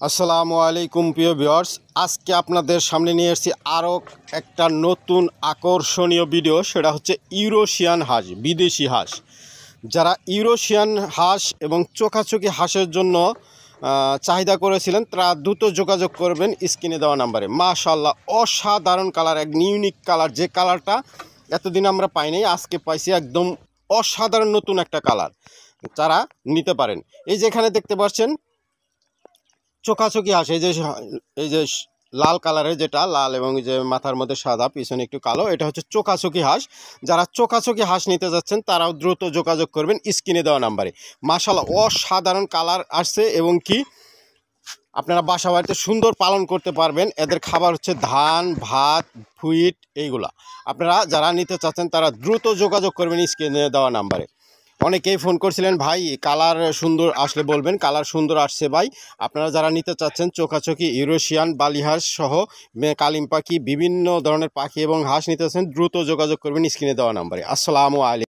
আসসালামু আলাইকুম প্রিয় ভিউয়ার্স, আজকে আপনাদের সামনে নিয়ে এসেছি আরও একটা নতুন আকর্ষণীয় ভিডিও। সেটা হচ্ছে ইউরোশিয়ান হাঁস, বিদেশি হাঁস। যারা ইউরোশিয়ান হাঁস এবং চোখাচোখি হাঁসের জন্য চাহিদা করেছিলেন তারা দ্রুত যোগাযোগ করবেন স্ক্রিনে দেওয়া নাম্বারে। মাশাআল্লাহ, অসাধারণ কালার, এক ইউনিক কালার, যে কালারটা এতদিন আমরা পাইনি, আজকে পাইছি। একদম অসাধারণ নতুন একটা কালার, যারা নিতে পারেন। এই যে এখানে দেখতে পাচ্ছেন চোখাচোখি হাঁস, এই যে লাল কালারের, যেটা লাল এবং যে মাথার মধ্যে সাদা, পিছনে একটু কালো, এটা হচ্ছে চোখাচোখি হাঁস। যারা চোখাচোখি হাঁস নিতে যাচ্ছেন তারাও দ্রুত যোগাযোগ করবেন স্ক্রিনে দেওয়া নাম্বারে। মাশাআল্লাহ, অসাধারণ কালার আসছে এবং কি আপনারা বাসা বাড়িতে সুন্দর পালন করতে পারবেন। এদের খাবার হচ্ছে ধান, ভাত, ফুইট, এইগুলা। আপনারা যারা নিতে চাচ্ছেন তারা দ্রুত যোগাযোগ করবেন স্ক্রিনে দেওয়া নাম্বারে। অনেকেই ফোন করছিলেন, ভাই কালার সুন্দর আসলে বলবেন। কালার সুন্দর আসছে ভাই। আপনারা যারা নিতে চাচ্ছেন চোখাচোখি ইউরোশিয়ান বালিহাঁস সহ কালিম পাখি, বিভিন্ন ধরনের পাখি এবং হাঁস নিতে চাচ্ছেন, দ্রুত যোগাযোগ করবেন স্ক্রিনে দেওয়া নাম্বারে। আসসালামু আলাইকুম।